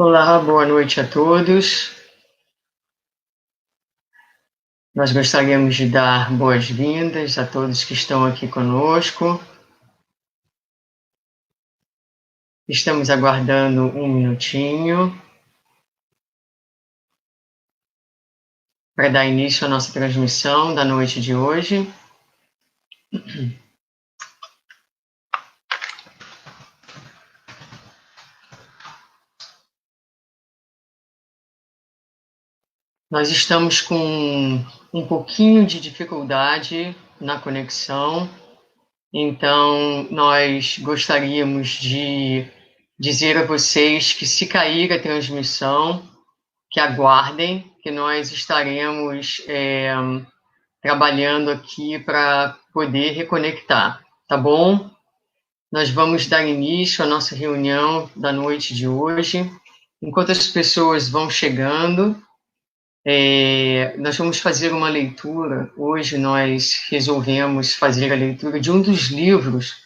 Olá, boa noite a todos. Nós gostaríamos de dar boas-vindas a todos que estão aqui conosco. Estamos aguardando um minutinho para dar início à nossa transmissão da noite de hoje. Nós estamos com um pouquinho de dificuldade na conexão, então nós gostaríamos de dizer a vocês que, se cair a transmissão, que aguardem, que nós estaremos trabalhando aqui para poder reconectar, tá bom? Nós vamos dar início à nossa reunião da noite de hoje. Enquanto as pessoas vão chegando, nós vamos fazer uma leitura. Hoje nós resolvemos fazer a leitura de um dos livros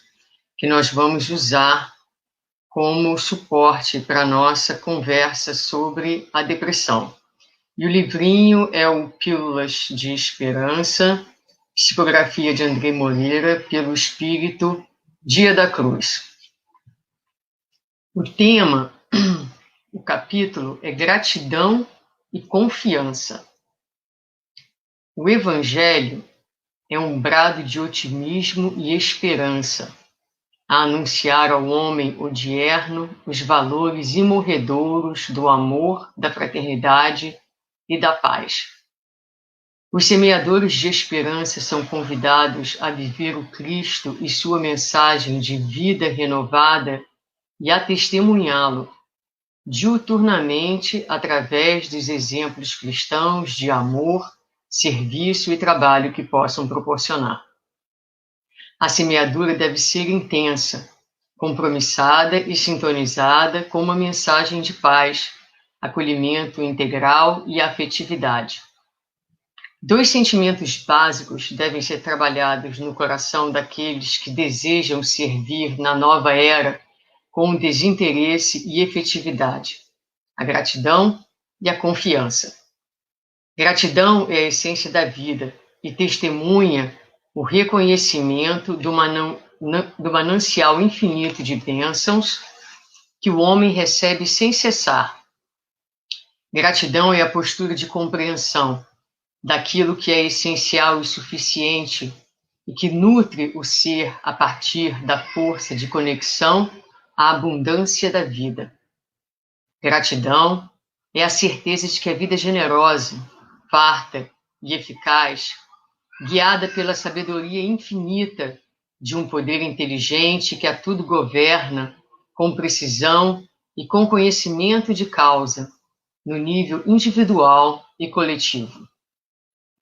que nós vamos usar como suporte para a nossa conversa sobre a depressão. E o livrinho é o Pílulas de Esperança, psicografia de André Moreira, pelo Espírito Dia da Cruz. O tema, o capítulo, é Gratidão e Confiança. O Evangelho é um brado de otimismo e esperança, a anunciar ao homem odierno os valores imorredouros do amor, da fraternidade e da paz. Os semeadores de esperança são convidados a viver o Cristo e sua mensagem de vida renovada e a testemunhá-lo diuturnamente através dos exemplos cristãos de amor, serviço e trabalho que possam proporcionar. A semeadura deve ser intensa, compromissada e sintonizada com uma mensagem de paz, acolhimento integral e afetividade. Dois sentimentos básicos devem ser trabalhados no coração daqueles que desejam servir na nova era com desinteresse e efetividade: a gratidão e a confiança. Gratidão é a essência da vida e testemunha o reconhecimento do manancial infinito de bênçãos que o homem recebe sem cessar. Gratidão é a postura de compreensão daquilo que é essencial e suficiente e que nutre o ser a partir da força de conexão à abundância da vida. Gratidão é a certeza de que a vida é generosa, farta e eficaz, guiada pela sabedoria infinita de um poder inteligente que a tudo governa com precisão e com conhecimento de causa, no nível individual e coletivo.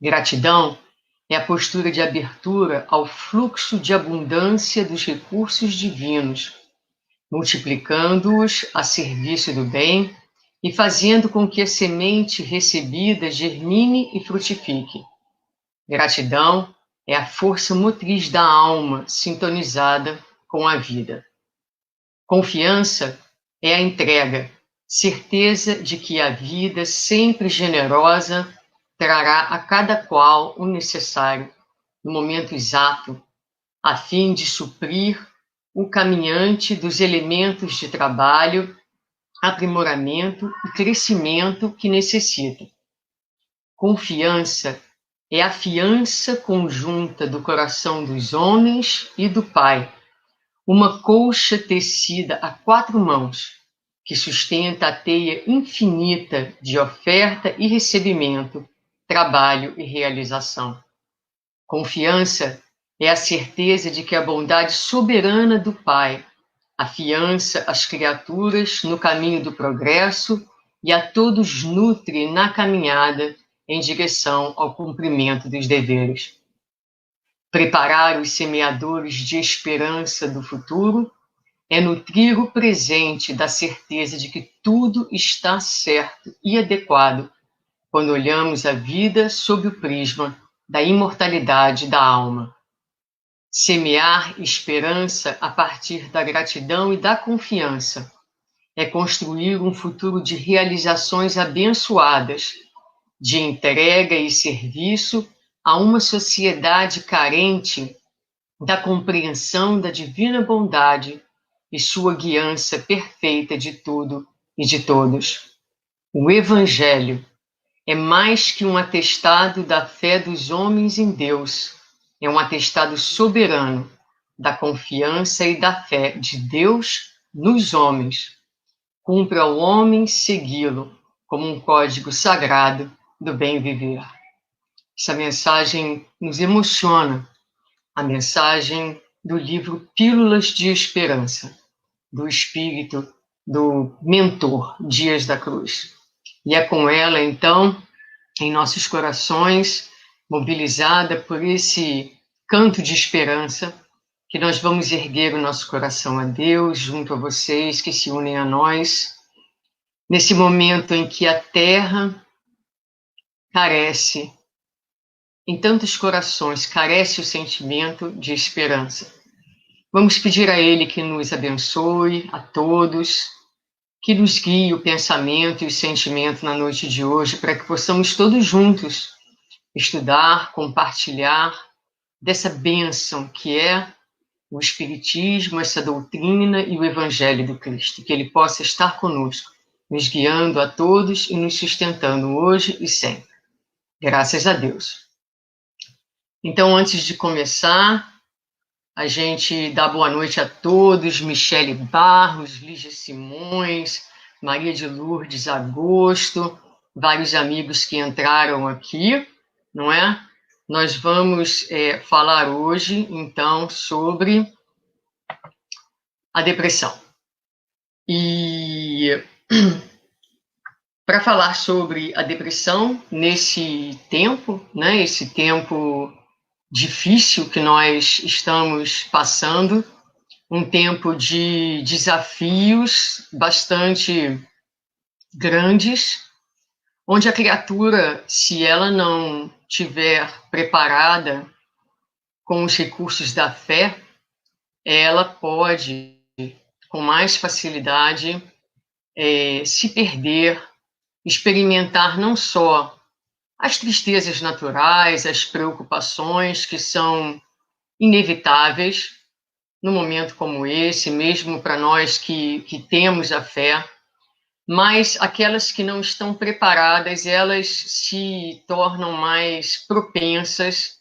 Gratidão é a postura de abertura ao fluxo de abundância dos recursos divinos, multiplicando-os a serviço do bem e fazendo com que a semente recebida germine e frutifique. Gratidão é a força motriz da alma sintonizada com a vida. Confiança é a entrega, certeza de que a vida, sempre generosa, trará a cada qual o necessário no momento exato, a fim de suprir o caminhante dos elementos de trabalho, aprimoramento e crescimento que necessita. Confiança é a fiança conjunta do coração dos homens e do Pai, uma colcha tecida a 4 mãos, que sustenta a teia infinita de oferta e recebimento, trabalho e realização. Confiança é a certeza de que a bondade soberana do Pai afiança as criaturas no caminho do progresso e a todos nutre na caminhada em direção ao cumprimento dos deveres. Preparar os semeadores de esperança do futuro é nutrir o presente da certeza de que tudo está certo e adequado quando olhamos a vida sob o prisma da imortalidade da alma. Semear esperança a partir da gratidão e da confiança é construir um futuro de realizações abençoadas, de entrega e serviço a uma sociedade carente da compreensão da divina bondade e sua guiança perfeita de tudo e de todos. O Evangelho é mais que um atestado da fé dos homens em Deus, é um atestado soberano da confiança e da fé de Deus nos homens. Cumpre ao homem segui-lo como um código sagrado do bem viver. Essa mensagem nos emociona, a mensagem do livro Pílulas de Esperança, do espírito do mentor Dias da Cruz. E é com ela, então, em nossos corações, mobilizada por esse canto de esperança, que nós vamos erguer o nosso coração a Deus, junto a vocês que se unem a nós, nesse momento em que a terra carece, em tantos corações, carece o sentimento de esperança. Vamos pedir a Ele que nos abençoe, a todos, que nos guie o pensamento e o sentimento na noite de hoje, para que possamos todos juntos estudar, compartilhar dessa bênção que é o Espiritismo, essa doutrina e o Evangelho do Cristo. Que Ele possa estar conosco, nos guiando a todos e nos sustentando hoje e sempre. Graças a Deus. Então, antes de começar, a gente dá boa noite a todos, Michele Barros, Lígia Simões, Maria de Lourdes Agosto, vários amigos que entraram aqui, não é? Nós vamos falar hoje, então, sobre a depressão. E para falar sobre a depressão nesse tempo, né, esse tempo difícil que nós estamos passando, um tempo de desafios bastante grandes, onde a criatura, se ela não tiver preparada com os recursos da fé, ela pode, com mais facilidade, se perder, experimentar não só as tristezas naturais, as preocupações que são inevitáveis num momento como esse, mesmo para nós que temos a fé, mas aquelas que não estão preparadas, elas se tornam mais propensas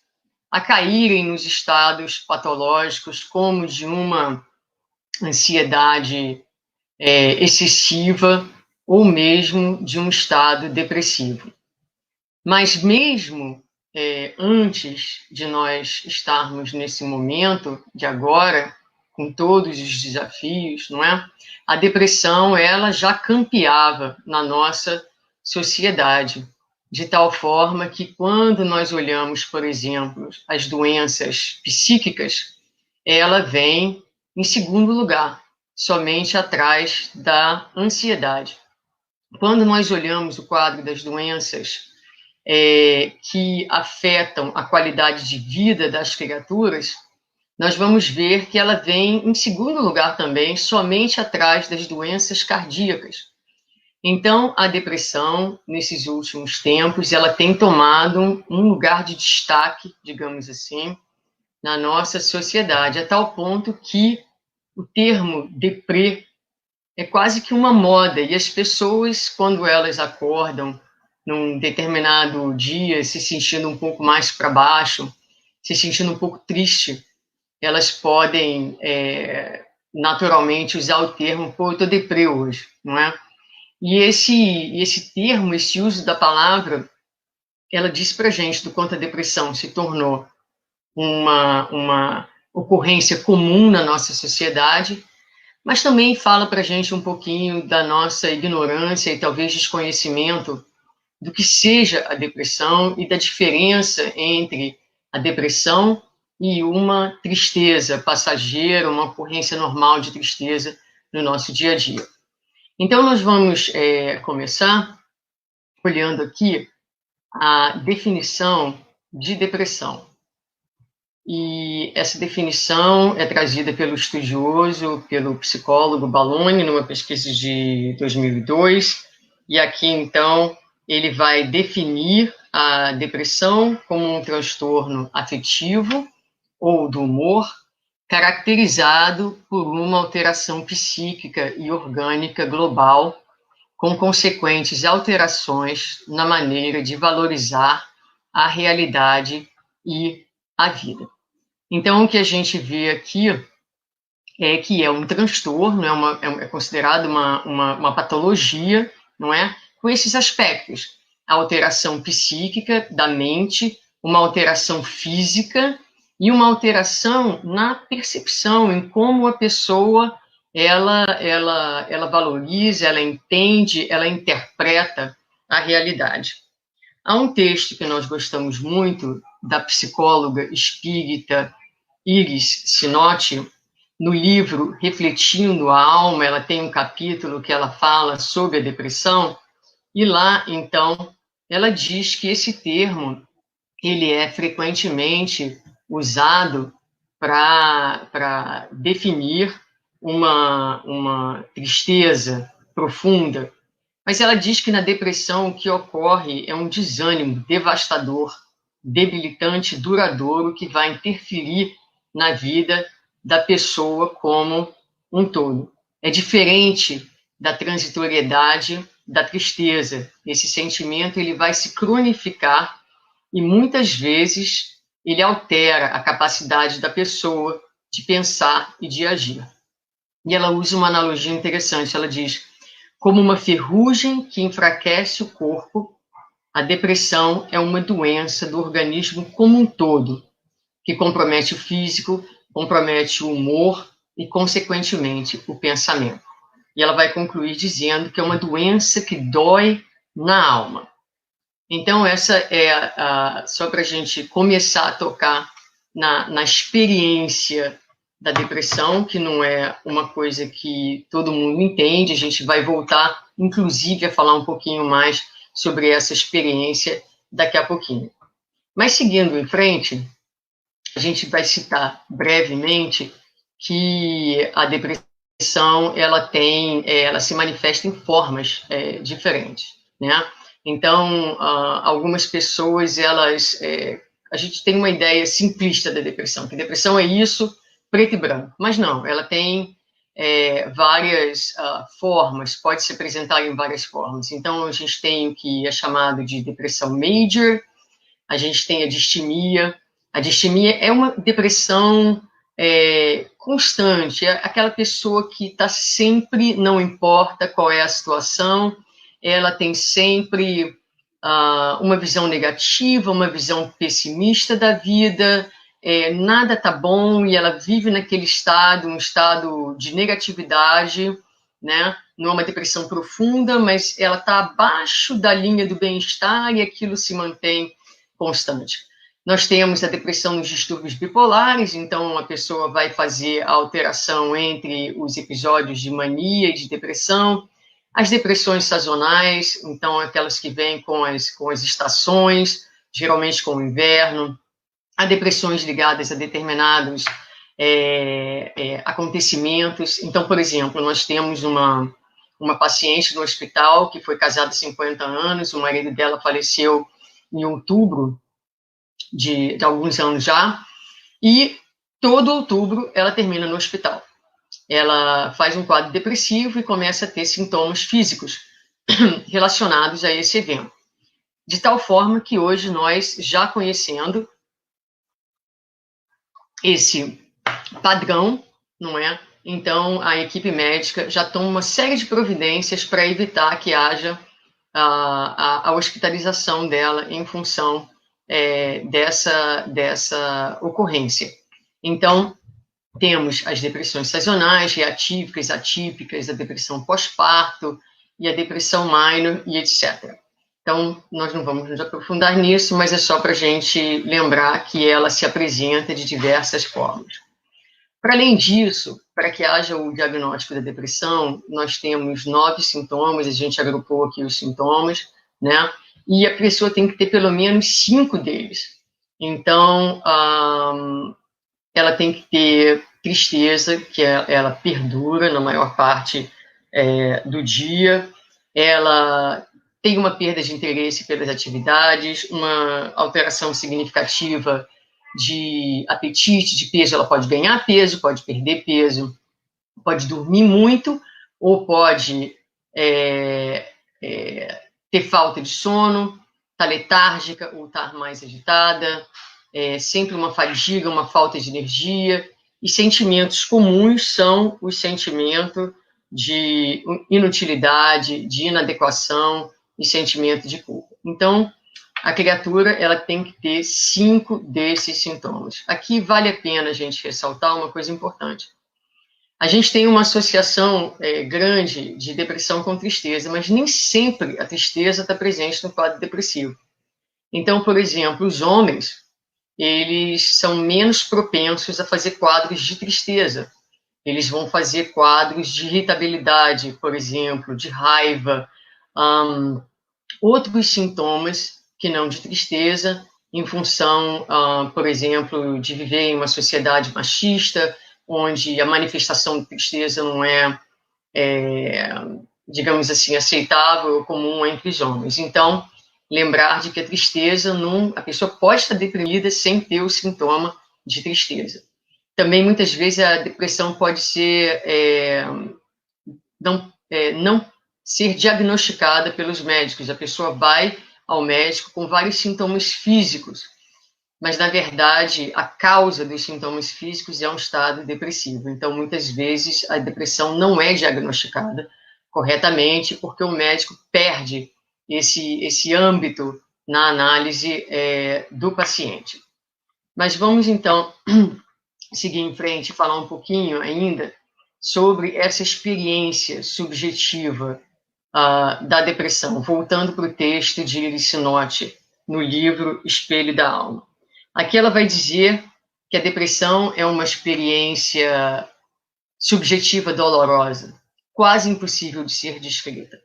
a caírem nos estados patológicos, como de uma ansiedade excessiva ou mesmo de um estado depressivo. Mas mesmo antes de nós estarmos nesse momento de agora, com todos os desafios, não é? A depressão, ela já campeava na nossa sociedade, de tal forma que quando nós olhamos, por exemplo, as doenças psíquicas, ela vem em segundo lugar, somente atrás da ansiedade. Quando nós olhamos o quadro das doenças que afetam a qualidade de vida das criaturas, nós vamos ver que ela vem em segundo lugar também, somente atrás das doenças cardíacas. Então, a depressão, nesses últimos tempos, ela tem tomado um lugar de destaque, digamos assim, na nossa sociedade, a tal ponto que o termo deprê é quase que uma moda, e as pessoas, quando elas acordam num determinado dia, se sentindo um pouco mais para baixo, se sentindo um pouco triste, elas podem naturalmente usar o termo, pô, eu estou deprê hoje, não é? E esse termo, esse uso da palavra, ela diz para a gente do quanto a depressão se tornou uma ocorrência comum na nossa sociedade, mas também fala para a gente um pouquinho da nossa ignorância e talvez desconhecimento do que seja a depressão e da diferença entre a depressão e uma tristeza passageira, uma ocorrência normal de tristeza no nosso dia a dia. Então, nós vamos começar olhando aqui a definição de depressão. e essa definição é trazida pelo estudioso, pelo psicólogo Balloni, numa pesquisa de 2002, e aqui, então, ele vai definir a depressão como um transtorno afetivo ou do humor, caracterizado por uma alteração psíquica e orgânica global, com consequentes alterações na maneira de valorizar a realidade e a vida. Então, o que a gente vê aqui é que é um transtorno, é considerado uma patologia, não é? Com esses aspectos, a alteração psíquica da mente, uma alteração física e uma alteração na percepção, em como a pessoa ela valoriza, ela entende, ela interpreta a realidade. Há um texto que nós gostamos muito, da psicóloga espírita Iris Sinotti, no livro Refletindo a Alma, ela tem um capítulo que ela fala sobre a depressão, e lá, então, ela diz que esse termo, ele é frequentemente usado para definir uma tristeza profunda, mas ela diz que na depressão o que ocorre é um desânimo devastador, debilitante, duradouro, que vai interferir na vida da pessoa como um todo. É diferente da transitoriedade da tristeza. Esse sentimento ele vai se cronificar e muitas vezes ele altera a capacidade da pessoa de pensar e de agir. E ela usa uma analogia interessante, ela diz: como uma ferrugem que enfraquece o corpo, a depressão é uma doença do organismo como um todo, que compromete o físico, compromete o humor e, consequentemente, o pensamento. E ela vai concluir dizendo que é uma doença que dói na alma. Então, essa é só para a gente começar a tocar na experiência da depressão, que não é uma coisa que todo mundo entende. A gente vai voltar, inclusive, a falar um pouquinho mais sobre essa experiência daqui a pouquinho. Mas, seguindo em frente, a gente vai citar brevemente que a depressão ela se manifesta em formas diferentes, né? Então, algumas pessoas, a gente tem uma ideia simplista da depressão, que depressão é isso, preto e branco, mas não, ela tem várias formas, pode se apresentar em várias formas. Então, a gente tem o que é chamado de depressão major, a gente tem a distimia. A distimia é uma depressão constante, é aquela pessoa que está sempre, não importa qual é a situação, ela tem sempre uma visão negativa, uma visão pessimista da vida, nada está bom e ela vive naquele estado, um estado de negatividade, né? Não é uma depressão profunda, mas ela está abaixo da linha do bem-estar e aquilo se mantém constante. Nós temos a depressão nos distúrbios bipolares, então a pessoa vai fazer a alteração entre os episódios de mania e de depressão. As depressões sazonais, então aquelas que vêm com as estações, geralmente com o inverno. Há depressões ligadas a determinados acontecimentos. Então, por exemplo, nós temos uma paciente no hospital que foi casada há 50 anos, o marido dela faleceu em outubro de alguns anos já, e todo outubro ela termina no hospital. Ela faz um quadro depressivo e começa a ter sintomas físicos relacionados a esse evento. De tal forma que hoje nós, já conhecendo esse padrão, não é? Então, a equipe médica já toma uma série de providências para evitar que haja a hospitalização dela em função dessa ocorrência. Então, temos as depressões sazonais, reatívicas, atípicas, a depressão pós-parto e a depressão minor e etc. Então, nós não vamos nos aprofundar nisso, mas é só para a gente lembrar que ela se apresenta de diversas formas. Para além disso, para que haja o diagnóstico da depressão, nós temos 9 sintomas, a gente agrupou aqui os sintomas, né? E a pessoa tem que ter pelo menos 5 deles. Então, ela tem que ter tristeza, que ela perdura na maior parte do dia, ela tem uma perda de interesse pelas atividades, uma alteração significativa de apetite, de peso, ela pode ganhar peso, pode perder peso, pode dormir muito, ou pode ter falta de sono, estar letárgica ou estar mais agitada, sempre uma fadiga, uma falta de energia, e sentimentos comuns são os sentimentos de inutilidade, de inadequação e sentimento de culpa. Então, a criatura ela tem que ter 5 desses sintomas. Aqui vale a pena a gente ressaltar uma coisa importante. A gente tem uma associação grande de depressão com tristeza, mas nem sempre a tristeza está presente no quadro depressivo. Então, por exemplo, os homens, eles são menos propensos a fazer quadros de tristeza. Eles vão fazer quadros de irritabilidade, por exemplo, de raiva, outros sintomas que não de tristeza, em função, por exemplo, de viver em uma sociedade machista, onde a manifestação de tristeza não digamos assim, aceitável ou comum entre os homens. Então, lembrar de que a tristeza, a pessoa pode estar deprimida sem ter o sintoma de tristeza. Também, muitas vezes, a depressão pode ser não ser diagnosticada pelos médicos. A pessoa vai ao médico com vários sintomas físicos, mas, na verdade, a causa dos sintomas físicos é um estado depressivo. Então, muitas vezes, a depressão não é diagnosticada corretamente porque o médico perde esse âmbito na análise do paciente. Mas vamos, então, seguir em frente e falar um pouquinho ainda sobre essa experiência subjetiva da depressão, voltando para o texto de Iris Sinotti, no livro Espelho da Alma. Aqui ela vai dizer que a depressão é uma experiência subjetiva dolorosa, quase impossível de ser descrita.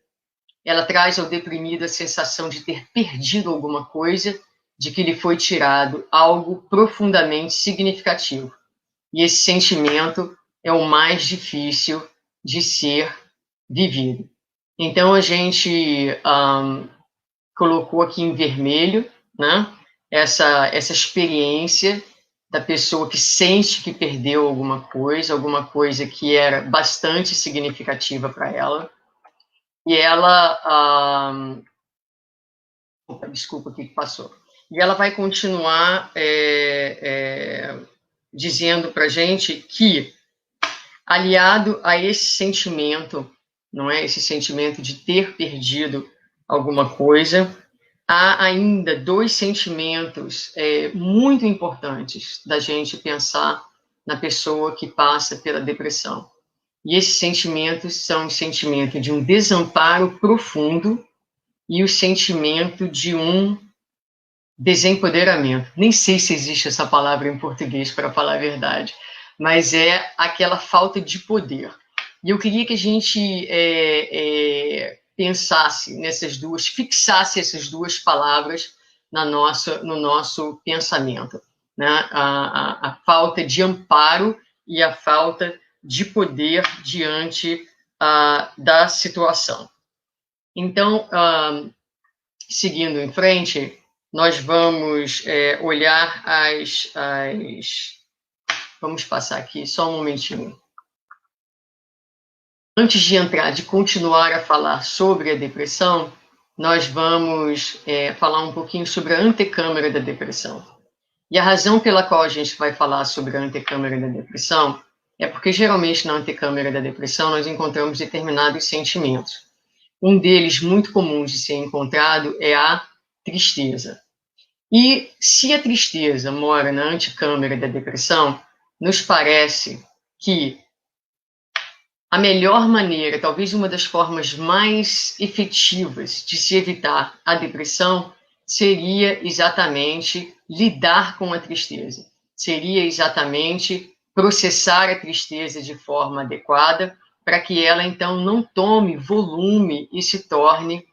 Ela traz ao deprimido a sensação de ter perdido alguma coisa, de que lhe foi tirado algo profundamente significativo. E esse sentimento é o mais difícil de ser vivido. Então, a gente colocou aqui em vermelho, né, essa experiência da pessoa que sente que perdeu alguma coisa que era bastante significativa para ela, e ela... desculpa, o que passou? E ela vai continuar dizendo para a gente que, aliado a esse sentimento, não é, esse sentimento de ter perdido alguma coisa, há ainda 2 sentimentos muito importantes da gente pensar na pessoa que passa pela depressão. E esses sentimentos são o sentimento de um desamparo profundo e o sentimento de um desempoderamento. Nem sei se existe essa palavra em português, para falar a verdade, mas é aquela falta de poder. E eu queria que a gente pensasse nessas duas, fixasse essas 2 palavras no nosso pensamento, né? A falta de amparo e a falta de poder diante da situação. Então, seguindo em frente, nós vamos olhar Vamos passar aqui, só um momentinho. Antes de continuar a falar sobre a depressão, nós vamos falar um pouquinho sobre a antecâmara da depressão. E a razão pela qual a gente vai falar sobre a antecâmara da depressão é porque, geralmente, na antecâmara da depressão, nós encontramos determinados sentimentos. Um deles, muito comum de ser encontrado, é a tristeza. E se a tristeza mora na antecâmara da depressão, nos parece que a melhor maneira, talvez uma das formas mais efetivas de se evitar a depressão, seria exatamente lidar com a tristeza. Seria exatamente processar a tristeza de forma adequada, para que ela, então, não tome volume e se torne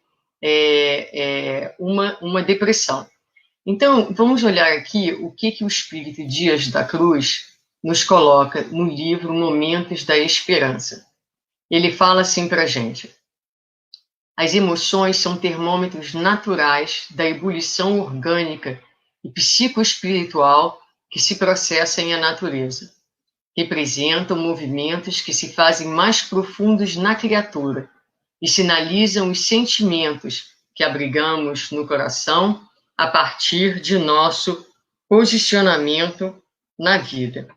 uma depressão. Então, vamos olhar aqui o que o Espírito Dias da Cruz nos coloca no livro Momentos da Esperança. Ele fala assim para a gente: as emoções são termômetros naturais da ebulição orgânica e psicoespiritual que se processa em a natureza. Representam movimentos que se fazem mais profundos na criatura e sinalizam os sentimentos que abrigamos no coração a partir de nosso posicionamento na vida.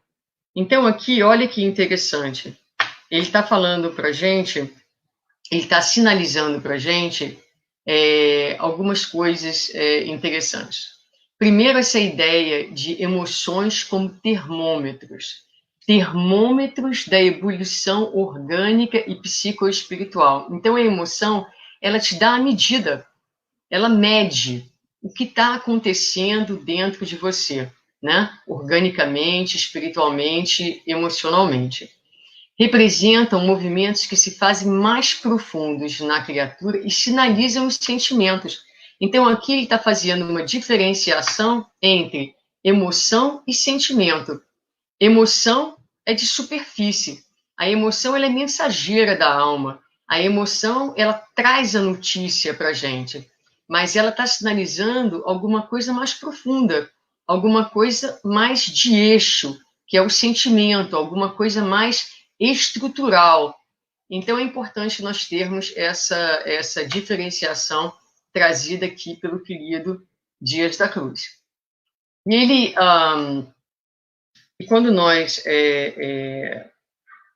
Então, aqui, olha que interessante. Ele está falando para a gente, ele está sinalizando para a gente algumas coisas interessantes. Primeiro, essa ideia de emoções como termômetros da ebulição orgânica e psicoespiritual. Então, a emoção, ela te dá a medida, ela mede o que está acontecendo dentro de você, né? Organicamente, espiritualmente, emocionalmente. Representam movimentos que se fazem mais profundos na criatura e sinalizam os sentimentos. Então, aqui ele está fazendo uma diferenciação entre emoção e sentimento. Emoção é de superfície. A emoção ela é mensageira da alma. A emoção ela traz a notícia para a gente, mas ela está sinalizando alguma coisa mais profunda, alguma coisa mais de eixo, que é o sentimento, alguma coisa mais estrutural. Então é importante nós termos essa diferenciação trazida aqui pelo querido Dias da Cruz. E ele e quando nós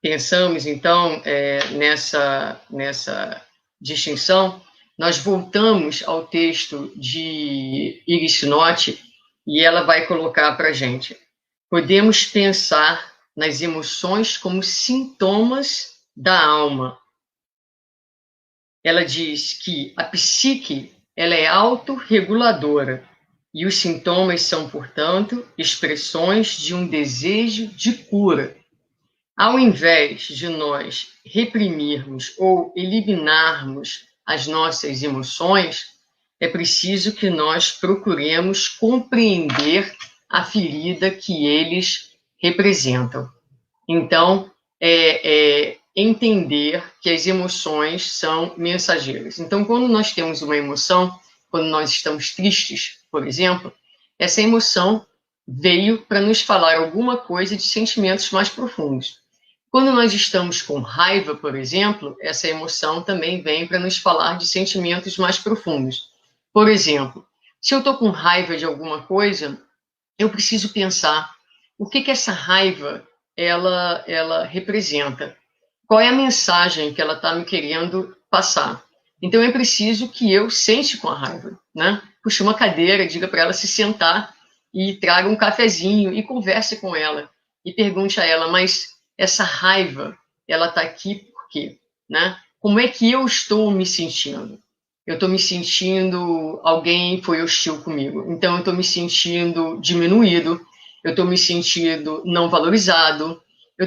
pensamos, então, nessa distinção, nós voltamos ao texto de Iris Notti e ela vai colocar para a gente: podemos pensar nas emoções como sintomas da alma. Ela diz que a psique ela é autorreguladora e os sintomas são, portanto, expressões de um desejo de cura. Ao invés de nós reprimirmos ou eliminarmos as nossas emoções, é preciso que nós procuremos compreender a ferida que eles representam. Então, entender que as emoções são mensageiras. Então, quando nós temos uma emoção, quando nós estamos tristes, por exemplo, essa emoção veio para nos falar alguma coisa de sentimentos mais profundos. Quando nós estamos com raiva, por exemplo, essa emoção também vem para nos falar de sentimentos mais profundos. Por exemplo, se eu estou com raiva de alguma coisa, eu preciso pensar o que essa raiva ela representa. Qual é a mensagem que ela está me querendo passar? Então é preciso que eu sente com a raiva, né? Puxe uma cadeira, diga para ela se sentar e traga um cafezinho e converse com ela e pergunte a ela: mas essa raiva, ela está aqui por quê? Né? Como é que eu estou me sentindo? Eu estou me sentindo, alguém foi hostil comigo, então eu estou me sentindo diminuído, eu estou me sentindo não valorizado, eu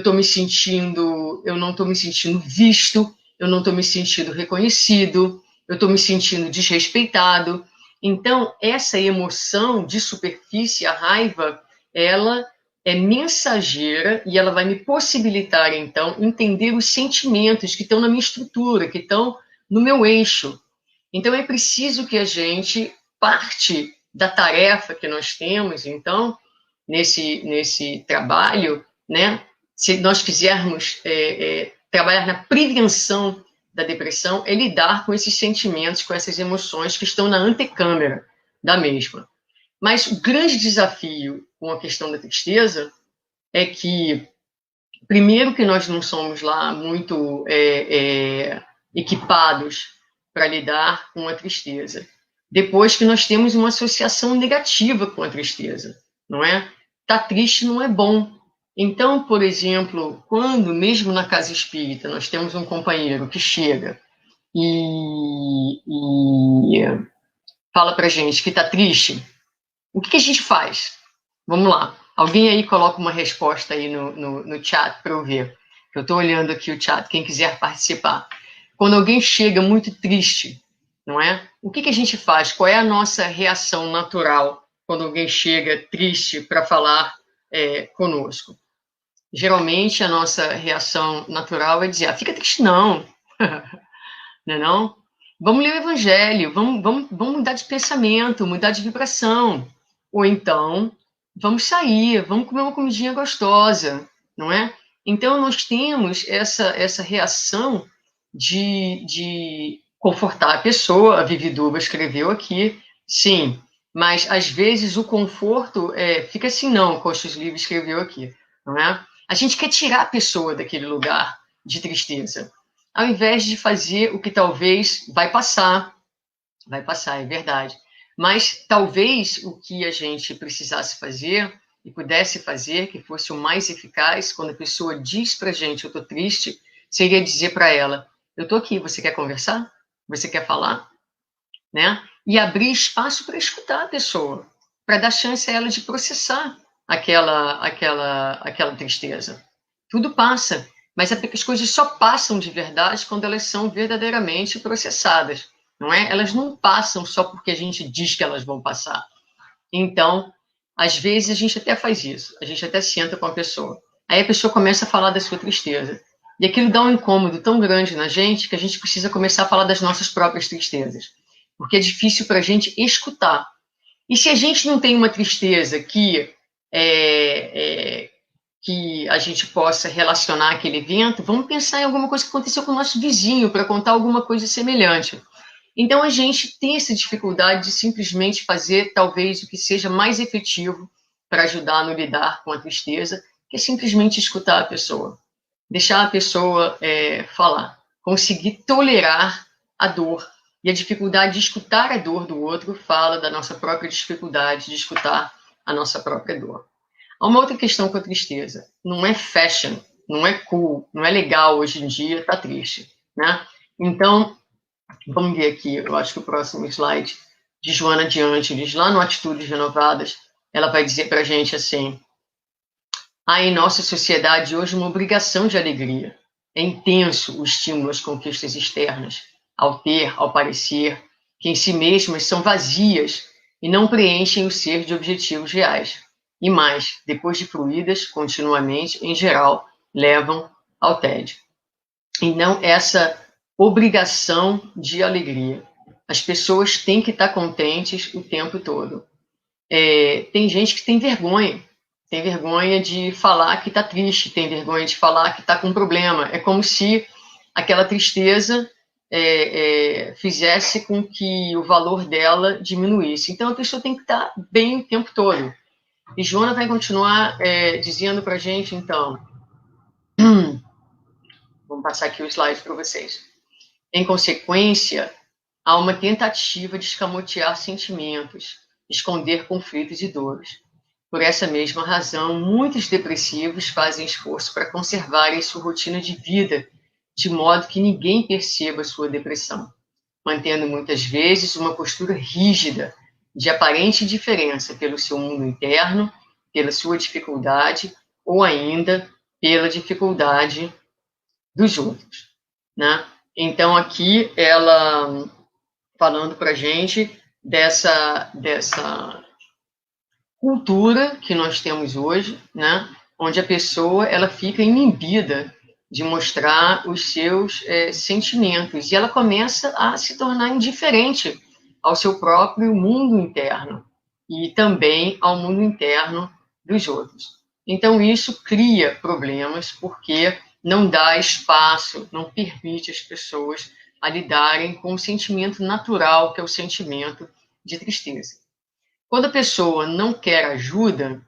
não estou me sentindo visto, eu não estou me sentindo reconhecido, eu estou me sentindo desrespeitado. Então, essa emoção de superfície, a raiva, ela é mensageira e ela vai me possibilitar, então, entender os sentimentos que estão na minha estrutura, que estão no meu eixo. Então, é preciso que a gente parte da tarefa que nós temos, então, nesse trabalho, né? Se nós quisermos trabalhar na prevenção da depressão, é lidar com esses sentimentos, com essas emoções que estão na antecâmara da mesma. Mas o grande desafio com a questão da tristeza é que, primeiro, que nós não somos lá muito equipados para lidar com a tristeza. Depois que nós temos uma associação negativa com a tristeza, não é? Tá triste não é bom. Então, por exemplo, quando, mesmo na casa espírita, nós temos um companheiro que chega e fala pra gente que tá triste, o que a gente faz? Vamos lá. Alguém aí coloca uma resposta aí no chat para eu ver. Eu estou olhando aqui o chat, quem quiser participar. Quando alguém chega muito triste, não é? O que a gente faz? Qual é a nossa reação natural? quando alguém chega triste para falar conosco? Geralmente, a nossa reação natural é dizer, fica triste não, não é não? Vamos ler o Evangelho, vamos mudar de pensamento, mudar de vibração. Ou então, vamos sair, vamos comer uma comidinha gostosa, não é? Então, nós temos essa reação de confortar a pessoa. A Vivi Duba escreveu aqui, sim, mas às vezes o conforto fica assim, não, Coxos Livre escreveu aqui, não é? A gente quer tirar a pessoa daquele lugar de tristeza, ao invés de fazer o que talvez vai passar, é verdade, mas talvez o que a gente precisasse fazer e pudesse fazer, que fosse o mais eficaz, quando a pessoa diz para a gente, eu estou triste, seria dizer para ela, eu estou aqui, você quer conversar? Você quer falar? Né? E abrir espaço para escutar a pessoa, para dar chance a ela de processar aquela tristeza. Tudo passa, mas as coisas só passam de verdade quando elas são verdadeiramente processadas, não é? Elas não passam só porque a gente diz que elas vão passar. Então, às vezes a gente até faz isso, a gente até senta com a pessoa, aí a pessoa começa a falar da sua tristeza, e aquilo dá um incômodo tão grande na gente que a gente precisa começar a falar das nossas próprias tristezas, porque é difícil para a gente escutar. E se a gente não tem uma tristeza que a gente possa relacionar aquele evento, vamos pensar em alguma coisa que aconteceu com o nosso vizinho, para contar alguma coisa semelhante. Então, a gente tem essa dificuldade de simplesmente fazer, talvez, o que seja mais efetivo para ajudar no lidar com a tristeza, que é simplesmente escutar a pessoa. Deixar a pessoa falar. Conseguir tolerar a dor. E a dificuldade de escutar a dor do outro fala da nossa própria dificuldade de escutar a nossa própria dor. Há uma outra questão com a tristeza. Não é fashion, não é cool, não é legal hoje em dia estar triste, né? Então, vamos ver aqui, eu acho que o próximo slide, de Joana Diante, diz lá no Atitudes Renovadas, ela vai dizer para a gente assim, há em nossa sociedade hoje uma obrigação de alegria. É intenso o estímulo às conquistas externas, ao ter, ao parecer, que em si mesmas são vazias e não preenchem o ser de objetivos reais. E mais, depois de fruídas continuamente, em geral, levam ao tédio. Então, essa obrigação de alegria. As pessoas têm que estar contentes o tempo todo. Tem gente que tem vergonha de falar que está triste, tem vergonha de falar que está com um problema. É como se aquela tristeza fizesse com que o valor dela diminuísse. Então, a pessoa tem que estar bem o tempo todo. E Joana vai continuar dizendo para a gente, então, vamos passar aqui o slide para vocês. Em consequência, há uma tentativa de escamotear sentimentos, esconder conflitos e dores. Por essa mesma razão, muitos depressivos fazem esforço para conservarem sua rotina de vida, de modo que ninguém perceba sua depressão, mantendo muitas vezes uma postura rígida, de aparente indiferença pelo seu mundo interno, pela sua dificuldade ou ainda pela dificuldade dos outros, né? Então, aqui, ela falando para a gente dessa cultura que nós temos hoje, né? Onde a pessoa ela fica inimbida de mostrar os seus sentimentos e ela começa a se tornar indiferente ao seu próprio mundo interno e também ao mundo interno dos outros. Então, isso cria problemas porque não dá espaço, não permite as pessoas a lidarem com o sentimento natural, que é o sentimento de tristeza. Quando a pessoa não quer ajuda,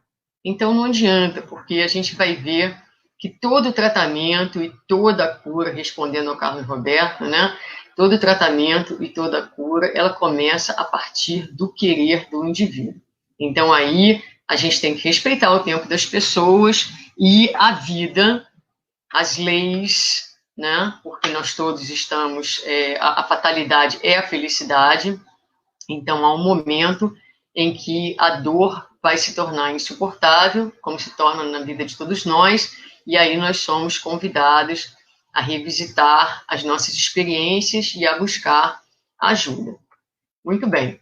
então não adianta, porque a gente vai ver que todo o tratamento e toda a cura, respondendo ao Carlos Roberto, né? Todo o tratamento e toda a cura, ela começa a partir do querer do indivíduo. Então aí a gente tem que respeitar o tempo das pessoas e a vida, as leis, né? Porque nós todos estamos, a fatalidade é a felicidade, então há um momento em que a dor vai se tornar insuportável, como se torna na vida de todos nós, e aí nós somos convidados a revisitar as nossas experiências e a buscar ajuda. Muito bem.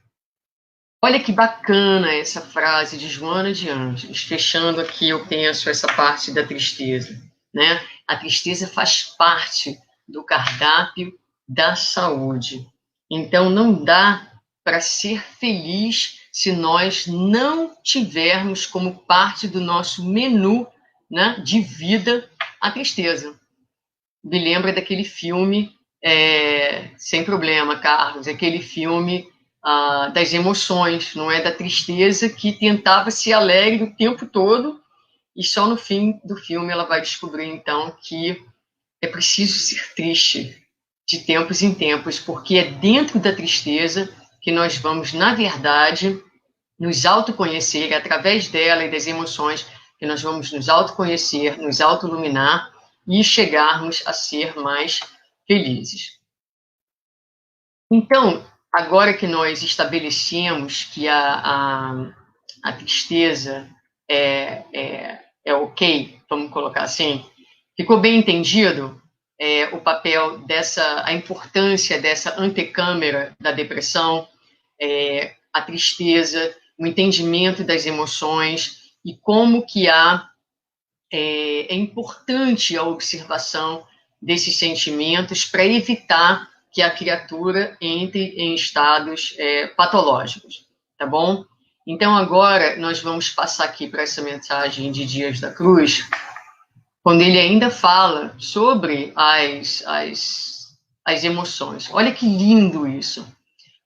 Olha que bacana essa frase de Joana de Ângeles. Fechando aqui, eu penso essa parte da tristeza, né? A tristeza faz parte do cardápio da saúde. Então, não dá para ser feliz se nós não tivermos como parte do nosso menu, né, de vida a tristeza. Me lembra daquele filme, Sem Problema, Carlos, aquele filme das emoções, não é? Da tristeza, que tentava ser alegre o tempo todo, e só no fim do filme ela vai descobrir, então, que é preciso ser triste de tempos em tempos, porque é dentro da tristeza que nós vamos, na verdade, nos autoconhecer, através dela e das emoções, que nós vamos nos autoconhecer, nos autoiluminar e chegarmos a ser mais felizes. Então, agora que nós estabelecemos que a tristeza é ok, vamos colocar assim, ficou bem entendido o papel a importância dessa antecâmara da depressão, a tristeza, o entendimento das emoções e como que é importante a observação desses sentimentos para evitar que a criatura entre em estados patológicos, tá bom? Então, agora, nós vamos passar aqui para essa mensagem de Dias da Cruz, quando ele ainda fala sobre as emoções. Olha que lindo isso.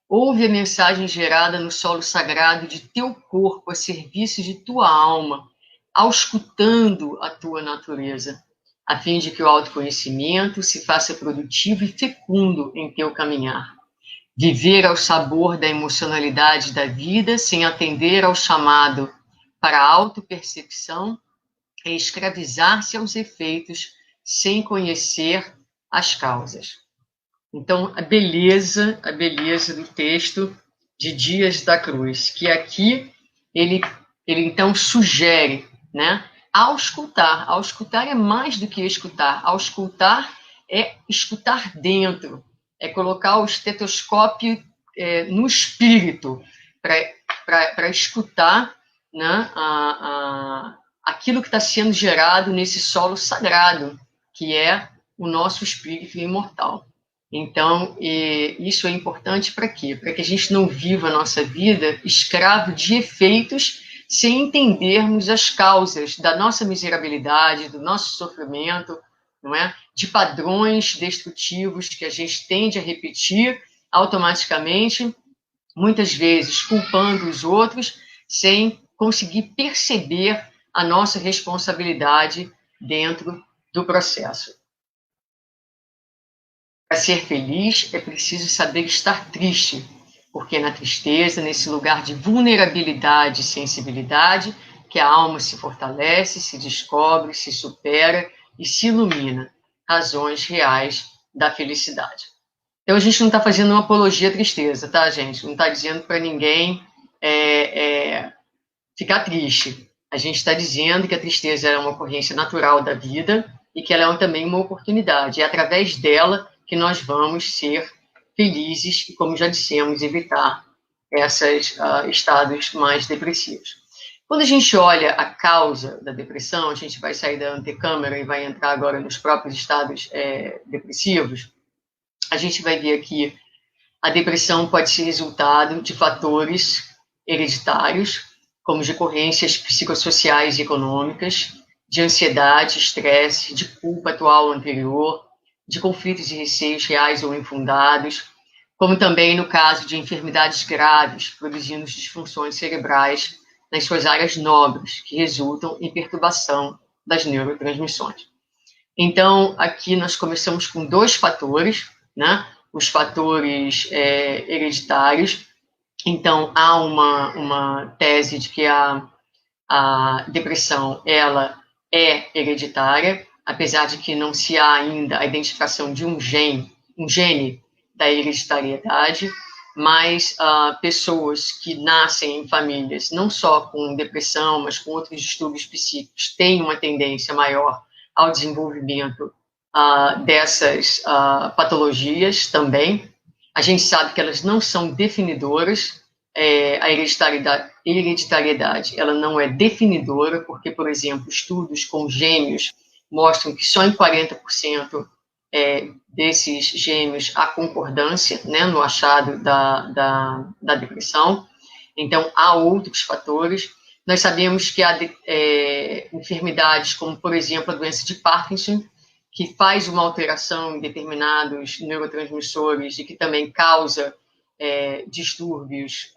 Ouve a mensagem gerada no solo sagrado de teu corpo a serviço de tua alma, auscultando a tua natureza, a fim de que o autoconhecimento se faça produtivo e fecundo em teu caminhar. Viver ao sabor da emocionalidade da vida, sem atender ao chamado para a autopercepção, é escravizar-se aos efeitos, sem conhecer as causas. Então, a beleza do texto de Dias da Cruz, que aqui ele então sugere, né? Auscultar é mais do que escutar. Auscultar é escutar dentro, é colocar o estetoscópio no espírito para escutar, né, aquilo que está sendo gerado nesse solo sagrado, que é o nosso espírito imortal. Então, isso é importante para quê? Para que a gente não viva a nossa vida escravo de efeitos, sem entendermos as causas da nossa miserabilidade, do nosso sofrimento, não é? De padrões destrutivos que a gente tende a repetir automaticamente, muitas vezes culpando os outros, sem conseguir perceber a nossa responsabilidade dentro do processo. Para ser feliz, é preciso saber estar triste, porque é na tristeza, nesse lugar de vulnerabilidade e sensibilidade, que a alma se fortalece, se descobre, se supera e se ilumina, razões reais da felicidade. Então, a gente não está fazendo uma apologia à tristeza, tá, gente? Não está dizendo para ninguém ficar triste. A gente está dizendo que a tristeza é uma ocorrência natural da vida e que ela é também uma oportunidade. É através dela que nós vamos ser felizes e, como já dissemos, evitar esses estados mais depressivos. Quando a gente olha a causa da depressão, a gente vai sair da antecâmara e vai entrar agora nos próprios estados depressivos, a gente vai ver aqui a depressão pode ser resultado de fatores hereditários, como decorrências psicossociais e econômicas, de ansiedade, estresse, de culpa atual ou anterior, de conflitos e receios reais ou infundados, como também no caso de enfermidades graves, produzindo disfunções cerebrais nas suas áreas nobres, que resultam em perturbação das neurotransmissões. Então, aqui nós começamos com 2 fatores, né? Os fatores hereditários. Então, há uma tese de que a depressão ela é hereditária, apesar de que não se há ainda a identificação de um gene da hereditariedade, mas pessoas que nascem em famílias não só com depressão, mas com outros distúrbios psíquicos têm uma tendência maior ao desenvolvimento dessas patologias também. A gente sabe que elas não são definidoras, a hereditariedade ela não é definidora, porque, por exemplo, estudos com gêmeos mostram que só em 40% desses gêmeos há concordância, né, no achado da depressão. Então, há outros fatores. Nós sabemos que há enfermidades como, por exemplo, a doença de Parkinson, que faz uma alteração em determinados neurotransmissores e que também causa distúrbios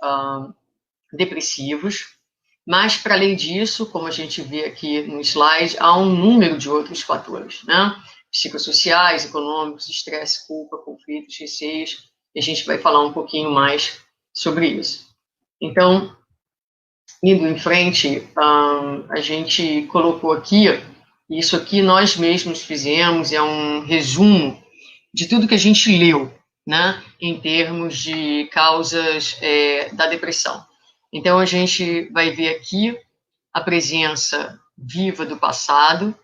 depressivos. Mas, para além disso, como a gente vê aqui no slide, há um número de outros fatores, né? Psicossociais, econômicos, estresse, culpa, conflitos, receios, e a gente vai falar um pouquinho mais sobre isso. Então, indo em frente, a gente colocou aqui, isso aqui nós mesmos fizemos, é um resumo de tudo que a gente leu, né, em termos de causas da depressão. Então, a gente vai ver aqui a presença viva do passado,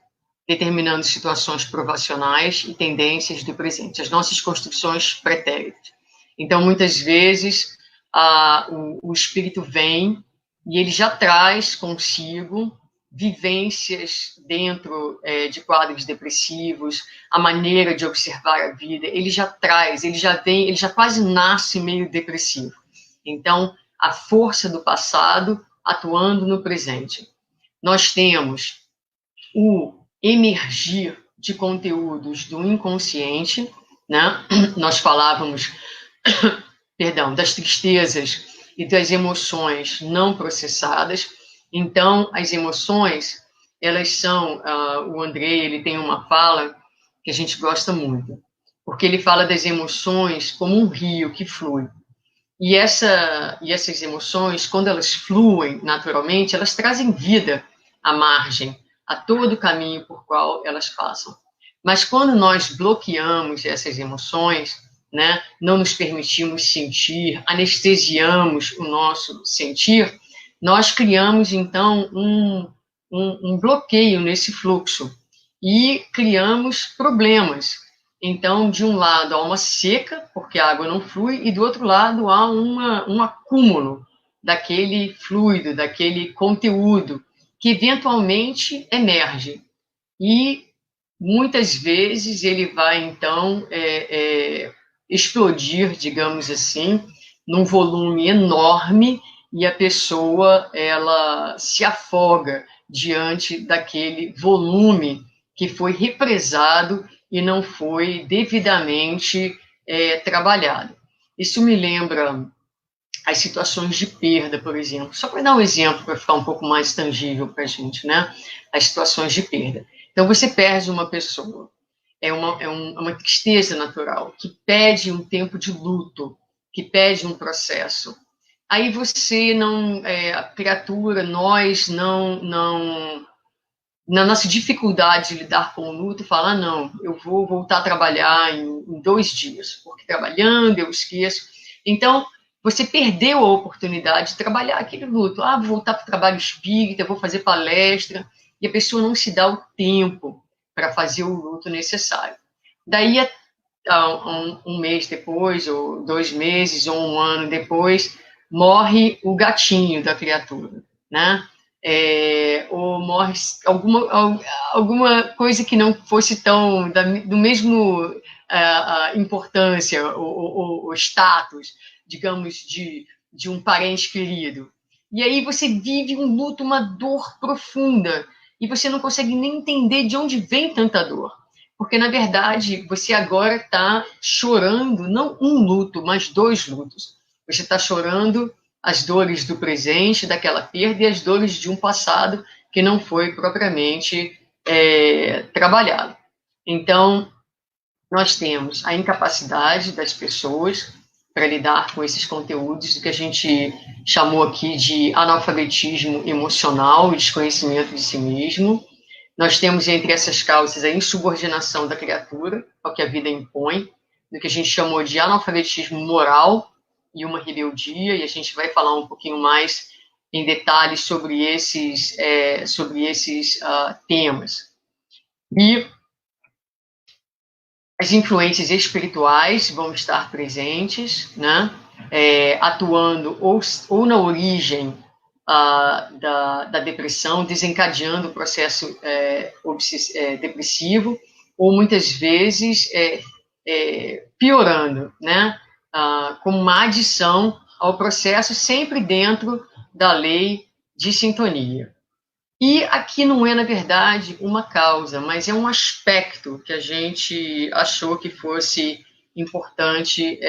determinando situações provacionais e tendências do presente, as nossas construções pretéritas. Então, muitas vezes, o espírito vem e ele já traz consigo vivências dentro de quadros depressivos, a maneira de observar a vida, ele já traz, ele já quase nasce meio depressivo. Então, a força do passado atuando no presente. Nós temos o emergir de conteúdos do inconsciente, né? Nós falávamos, perdão, das tristezas e das emoções não processadas. Então, as emoções, elas são, o Andrei, ele tem uma fala que a gente gosta muito, porque ele fala das emoções como um rio que flui. E essas emoções, quando elas fluem naturalmente, elas trazem vida à margem, a todo o caminho por qual elas passam. Mas quando nós bloqueamos essas emoções, né, não nos permitimos sentir, anestesiamos o nosso sentir, nós criamos, então, um bloqueio nesse fluxo e criamos problemas. Então, de um lado há uma seca, porque a água não flui, e do outro lado há um acúmulo daquele fluido, daquele conteúdo, que eventualmente emerge. E muitas vezes ele vai, então, explodir, digamos assim, num volume enorme, e a pessoa ela se afoga diante daquele volume que foi represado e não foi devidamente trabalhado. Isso me lembra as situações de perda, por exemplo. Só para dar um exemplo, para ficar um pouco mais tangível para a gente, né? As situações de perda. Então, você perde uma pessoa. É uma tristeza natural, que pede um tempo de luto, que pede um processo. Aí você não, a criatura, nós não na nossa dificuldade de lidar com o luto, falar, não, eu vou voltar a trabalhar em 2 dias, porque trabalhando eu esqueço. Então, você perdeu a oportunidade de trabalhar aquele luto. Vou voltar para o trabalho espírita, vou fazer palestra, e a pessoa não se dá o tempo para fazer o luto necessário. Daí, um mês depois, ou 2 meses, ou 1 ano depois, morre o gatinho da criatura, né? Ou morre alguma coisa que não fosse tão do mesmo importância ou status, digamos, de um parente querido. E aí você vive um luto, uma dor profunda, e você não consegue nem entender de onde vem tanta dor. Porque, na verdade, você agora está chorando, não um luto, mas 2 lutos. Você está chorando as dores do presente, daquela perda, e as dores de um passado que não foi propriamente trabalhado. Então, nós temos a incapacidade das pessoas para lidar com esses conteúdos, do que a gente chamou aqui de analfabetismo emocional e desconhecimento de si mesmo. Nós temos entre essas causas a insubordinação da criatura ao que a vida impõe, do que a gente chamou de analfabetismo moral e uma rebeldia, e a gente vai falar um pouquinho mais em detalhes sobre esses temas. E as influências espirituais vão estar presentes, né? atuando ou na origem da depressão, desencadeando o processo depressivo, ou muitas vezes piorando, né? Como uma adição ao processo, sempre dentro da lei de sintonia. E aqui não é, na verdade, uma causa, mas é um aspecto que a gente achou que fosse importante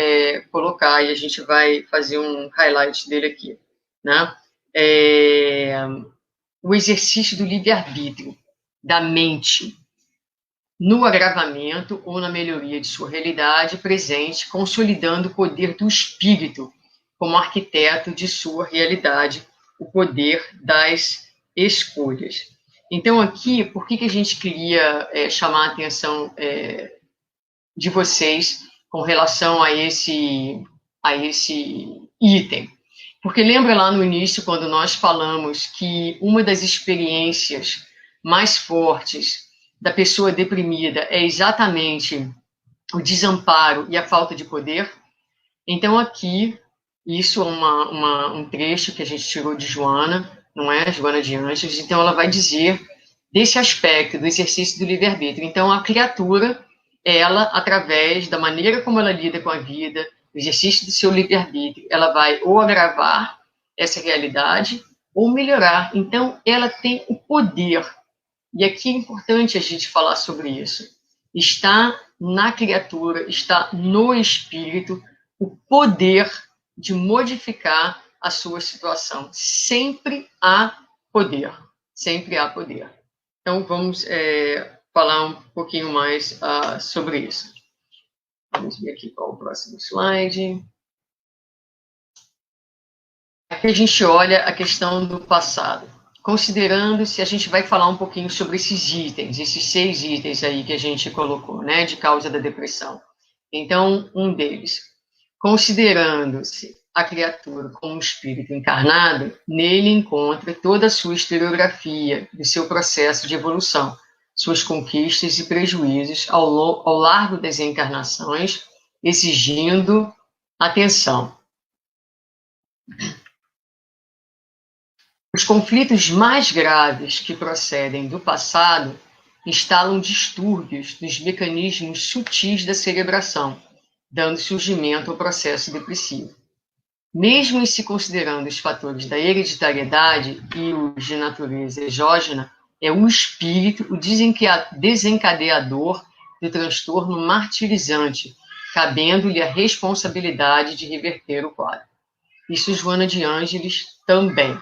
colocar, e a gente vai fazer um highlight dele aqui, né? O exercício do livre-arbítrio, da mente, no agravamento ou na melhoria de sua realidade presente, consolidando o poder do espírito como arquiteto de sua realidade, o poder das escolhas. Então, aqui, por que a gente queria chamar a atenção de vocês com relação a esse item? Porque lembra lá no início, quando nós falamos que uma das experiências mais fortes da pessoa deprimida é exatamente o desamparo e a falta de poder? Então, aqui, isso é um trecho que a gente tirou de Joana, não é? Joana de Ângeles. Então, ela vai dizer desse aspecto do exercício do livre-arbítrio. Então, a criatura, ela, através da maneira como ela lida com a vida, o exercício do seu livre-arbítrio, ela vai ou agravar essa realidade ou melhorar. Então, ela tem o poder. E aqui é importante a gente falar sobre isso. Está na criatura, está no espírito, o poder de modificar a sua situação. Sempre há poder. Sempre há poder. Então, vamos falar um pouquinho mais sobre isso. Vamos ver aqui qual é o próximo slide. Aqui a gente olha a questão do passado. Considerando se a gente vai falar um pouquinho sobre esses itens, esses 6 itens aí que a gente colocou, né, de causa da depressão. Então, um deles, considerando-se a criatura como um espírito encarnado, nele encontra toda a sua historiografia do seu processo de evolução, suas conquistas e prejuízos ao largo das encarnações, exigindo atenção. Os conflitos mais graves que procedem do passado instalam distúrbios nos mecanismos sutis da cerebração, dando surgimento ao processo depressivo. Mesmo em se considerando os fatores da hereditariedade e os de natureza exógena, é o espírito o desencadeador do transtorno martirizante, cabendo-lhe a responsabilidade de reverter o quadro. Isso Joana de Ângeles também.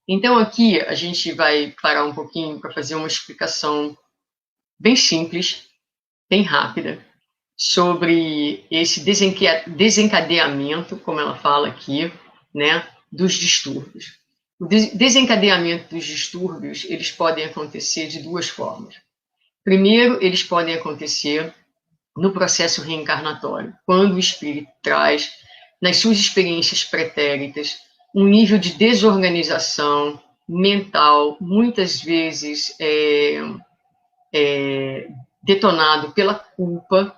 Então, aqui a gente vai parar um pouquinho para fazer uma explicação bem simples, bem rápida, sobre esse desencadeamento, como ela fala aqui, né, dos distúrbios. O desencadeamento dos distúrbios, eles podem acontecer de 2 formas. Primeiro, eles podem acontecer no processo reencarnatório, quando o espírito traz, nas suas experiências pretéritas, um nível de desorganização mental, muitas vezes detonado pela culpa,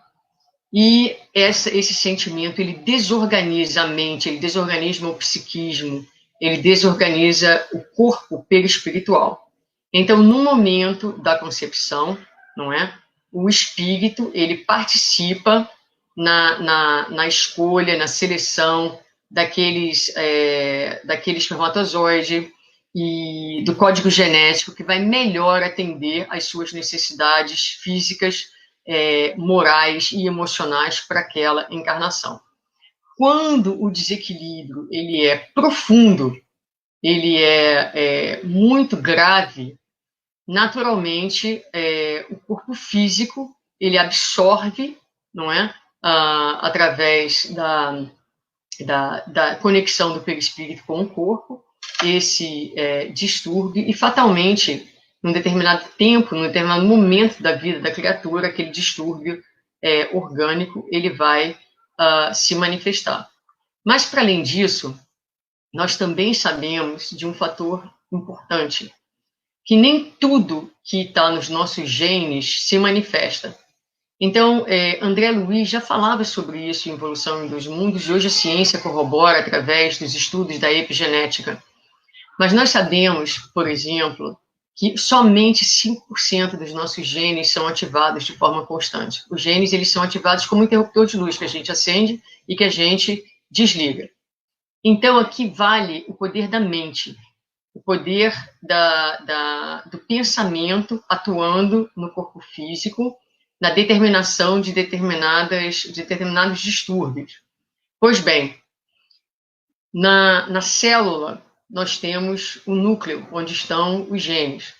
e esse sentimento ele desorganiza a mente, ele desorganiza o psiquismo, ele desorganiza o corpo perispiritual. Então, no momento da concepção, não é? O espírito ele participa na escolha, na seleção daquele espermatozoide e do código genético que vai melhor atender às suas necessidades físicas, morais e emocionais para aquela encarnação. Quando o desequilíbrio ele é profundo, ele é muito grave, naturalmente o corpo físico ele absorve, não é, através da conexão do perispírito com o corpo, esse distúrbio, e fatalmente, num determinado tempo, num determinado momento da vida da criatura, aquele distúrbio orgânico, ele vai se manifestar. Mas, para além disso, nós também sabemos de um fator importante, que nem tudo que está nos nossos genes se manifesta. Então, André Luiz já falava sobre isso em Evolução em Dois Mundos, e hoje a ciência corrobora através dos estudos da epigenética. Mas nós sabemos, por exemplo, que somente 5% dos nossos genes são ativados de forma constante. Os genes, eles são ativados como um interruptor de luz que a gente acende e que a gente desliga. Então, aqui vale o poder da mente, o poder do pensamento atuando no corpo físico, na determinação de determinados distúrbios. Pois bem, na célula, nós temos o núcleo, onde estão os genes.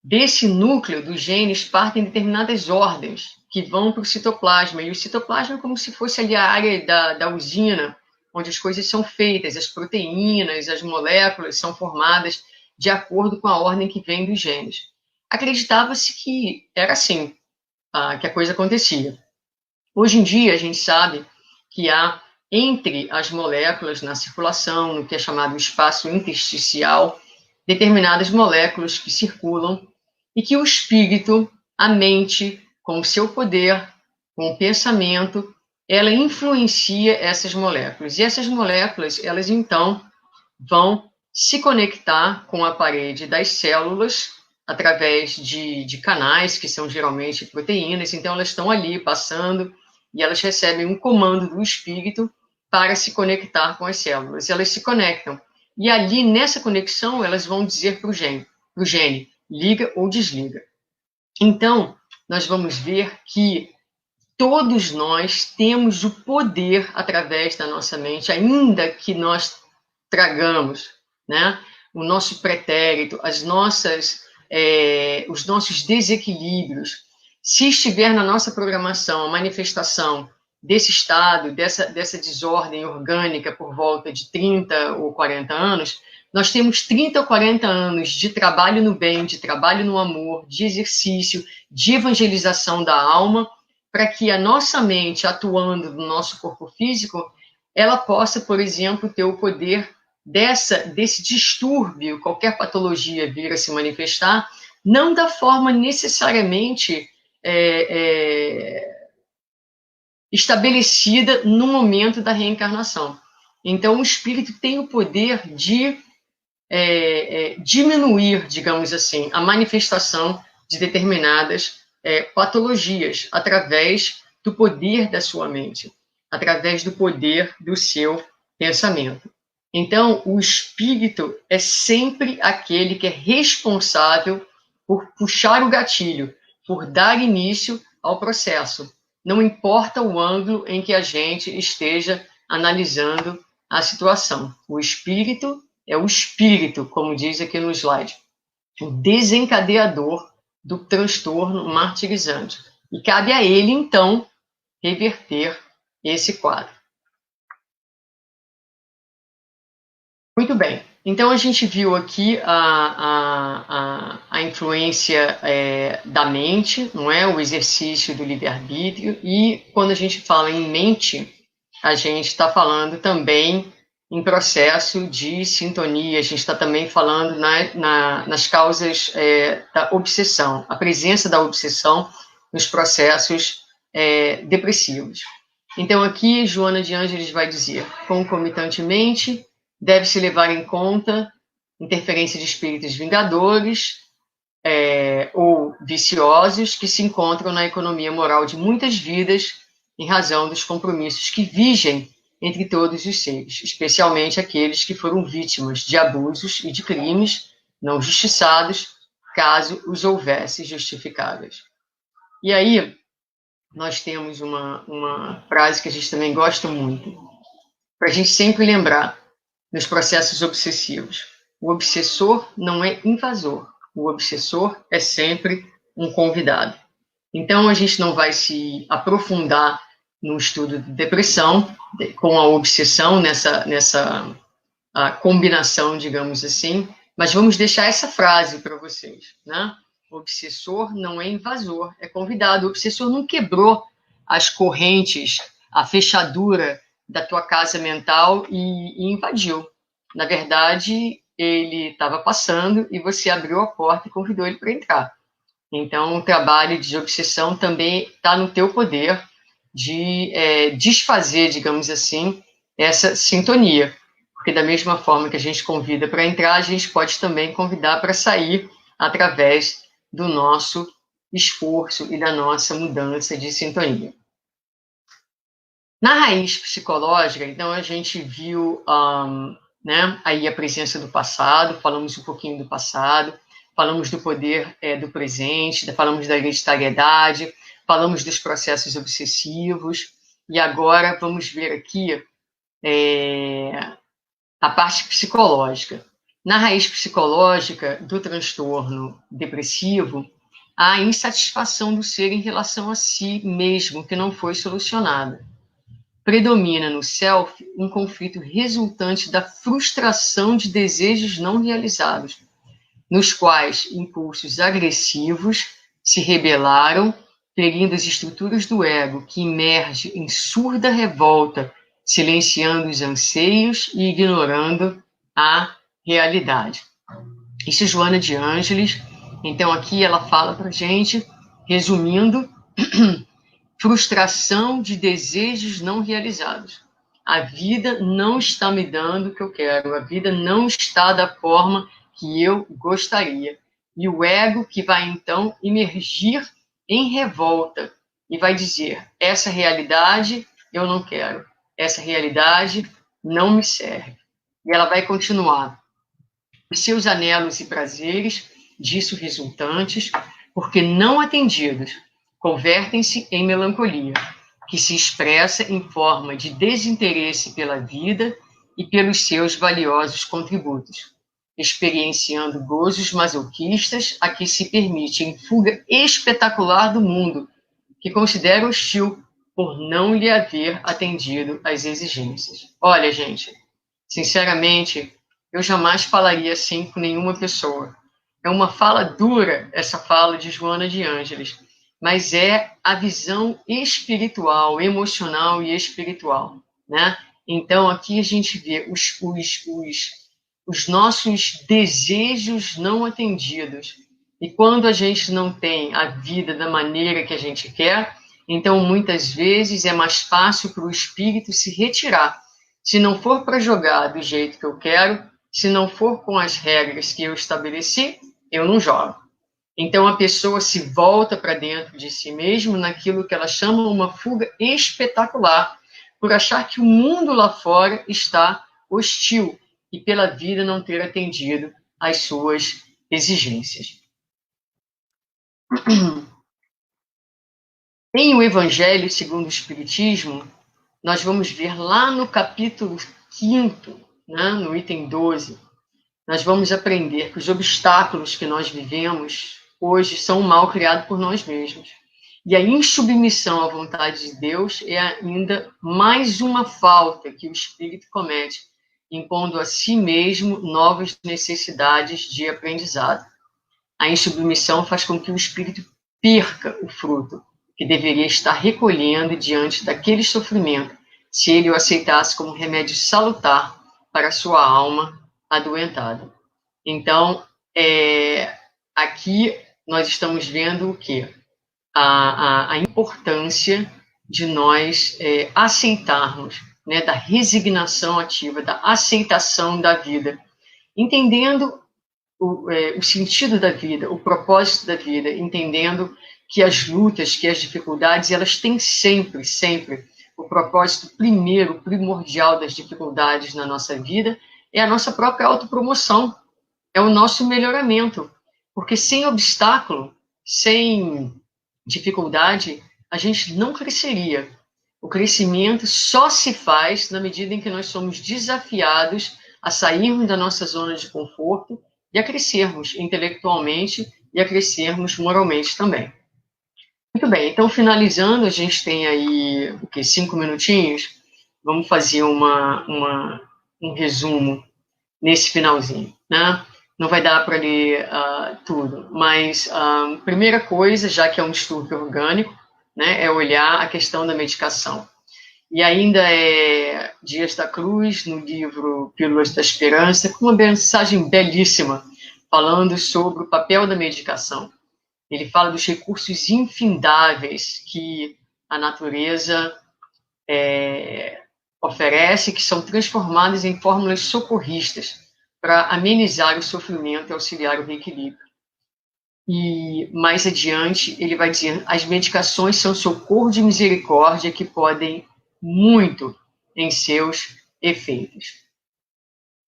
Desse núcleo dos genes partem determinadas ordens que vão para o citoplasma, e o citoplasma é como se fosse ali a área da usina, onde as coisas são feitas, as proteínas, as moléculas são formadas de acordo com a ordem que vem dos genes. Acreditava-se que era assim que a coisa acontecia. Hoje em dia, a gente sabe que há entre as moléculas na circulação, no que é chamado espaço intersticial, determinadas moléculas que circulam e que o espírito, a mente, com o seu poder, com o pensamento, ela influencia essas moléculas. E essas moléculas, elas então vão se conectar com a parede das células através de canais, que são geralmente proteínas, então elas estão ali passando e elas recebem um comando do espírito para se conectar com as células. Elas se conectam. E ali, nessa conexão, elas vão dizer para o gene, liga ou desliga. Então, nós vamos ver que todos nós temos o poder, através da nossa mente, ainda que nós tragamos, né, o nosso pretérito, os nossos desequilíbrios. Se estiver na nossa programação a manifestação desse estado, dessa desordem orgânica por volta de 30 ou 40 anos, nós temos 30 ou 40 anos de trabalho no bem, de trabalho no amor, de exercício, de evangelização da alma, para que a nossa mente, atuando no nosso corpo físico, ela possa, por exemplo, ter o poder desse distúrbio, qualquer patologia vir a se manifestar, não da forma necessariamente estabelecida no momento da reencarnação. Então, o espírito tem o poder de diminuir, digamos assim, a manifestação de determinadas patologias através do poder da sua mente, através do poder do seu pensamento. Então, o espírito é sempre aquele que é responsável por puxar o gatilho, por dar início ao processo. Não importa o ângulo em que a gente esteja analisando a situação. O espírito é o espírito, como diz aqui no slide, o desencadeador do transtorno martirizante. E cabe a ele, então, reverter esse quadro. Muito bem. Então, a gente viu aqui a influência da mente, não é? O exercício do livre-arbítrio. E quando a gente fala em mente, a gente está falando também em processo de sintonia, a gente está também falando nas causas da obsessão, a presença da obsessão nos processos depressivos. Então, aqui, Joana de Ângeles vai dizer, concomitantemente, deve-se levar em conta interferência de espíritos vingadores ou viciosos que se encontram na economia moral de muitas vidas em razão dos compromissos que vigem entre todos os seres, especialmente aqueles que foram vítimas de abusos e de crimes não justiçados, caso os houvesse justificáveis. E aí, nós temos uma frase que a gente também gosta muito, para a gente sempre lembrar, nos processos obsessivos. O obsessor não é invasor, o obsessor é sempre um convidado. Então, a gente não vai se aprofundar no estudo de depressão, com a obsessão, nessa combinação, digamos assim, mas vamos deixar essa frase para vocês, né? O obsessor não é invasor, é convidado. O obsessor não quebrou as correntes, a fechadura da tua casa mental e invadiu. Na verdade, ele estava passando e você abriu a porta e convidou ele para entrar. Então, o trabalho de obsessão também está no teu poder de desfazer, digamos assim, essa sintonia. Porque da mesma forma que a gente convida para entrar, a gente pode também convidar para sair através do nosso esforço e da nossa mudança de sintonia. Na raiz psicológica, então, a gente viu né, aí a presença do passado, falamos um pouquinho do passado, falamos do poder do presente, falamos da hereditariedade, falamos dos processos obsessivos, e agora vamos ver aqui a parte psicológica. Na raiz psicológica do transtorno depressivo, há a insatisfação do ser em relação a si mesmo, que não foi solucionada. Predomina no self um conflito resultante da frustração de desejos não realizados, nos quais impulsos agressivos se rebelaram, ferindo as estruturas do ego, que emerge em surda revolta, silenciando os anseios e ignorando a realidade. Isso é Joana de Ângelis. Então, aqui ela fala para a gente, resumindo, frustração de desejos não realizados. A vida não está me dando o que eu quero, a vida não está da forma que eu gostaria. E o ego que vai, então, emergir em revolta e vai dizer, essa realidade eu não quero, essa realidade não me serve. E ela vai continuar. Os seus anelos e prazeres, disso resultantes, porque não atendidos, convertem-se em melancolia, que se expressa em forma de desinteresse pela vida e pelos seus valiosos contributos, experienciando gozos masoquistas a que se permite em fuga espetacular do mundo, que considera hostil por não lhe haver atendido às exigências. Olha, gente, sinceramente, eu jamais falaria assim com nenhuma pessoa. É uma fala dura, essa fala de Joana de Ângelis, mas é a visão espiritual, emocional e espiritual, né? Então, aqui a gente vê os nossos desejos não atendidos. E quando a gente não tem a vida da maneira que a gente quer, então, muitas vezes, é mais fácil para o espírito se retirar. Se não for para jogar do jeito que eu quero, se não for com as regras que eu estabeleci, eu não jogo. Então, a pessoa se volta para dentro de si mesmo naquilo que ela chama uma fuga espetacular, por achar que o mundo lá fora está hostil e pela vida não ter atendido às suas exigências. Em O Evangelho segundo o Espiritismo, nós vamos ver lá no capítulo 5º, né, no item 12, nós vamos aprender que os obstáculos que nós vivemos hoje são um mal criado por nós mesmos. E a insubmissão à vontade de Deus é ainda mais uma falta que o espírito comete, impondo a si mesmo novas necessidades de aprendizado. A insubmissão faz com que o espírito perca o fruto que deveria estar recolhendo diante daquele sofrimento, se ele o aceitasse como remédio salutar para a sua alma adoentada. Então, aqui nós estamos vendo o quê? A importância de nós aceitarmos, né, da resignação ativa, da aceitação da vida, entendendo o sentido da vida, o propósito da vida, entendendo que as lutas, que as dificuldades, elas têm sempre, sempre o propósito primeiro, primordial das dificuldades na nossa vida é a nossa própria autopromoção, é o nosso melhoramento, porque sem obstáculo, sem dificuldade, a gente não cresceria. O crescimento só se faz na medida em que nós somos desafiados a sairmos da nossa zona de conforto e a crescermos intelectualmente e a crescermos moralmente também. Muito bem, então finalizando, a gente tem aí 5 minutinhos, vamos fazer um resumo nesse finalzinho, né? Não vai dar para ler tudo, mas primeira coisa, já que é um distúrbio orgânico, né, é olhar a questão da medicação. E ainda é Dias da Cruz, no livro Pílulas da Esperança, com uma mensagem belíssima, falando sobre o papel da medicação. Ele fala dos recursos infindáveis que a natureza oferece, que são transformados em fórmulas socorristas para amenizar o sofrimento e auxiliar o reequilíbrio. E mais adiante ele vai dizer: as medicações são socorro de misericórdia que podem muito em seus efeitos.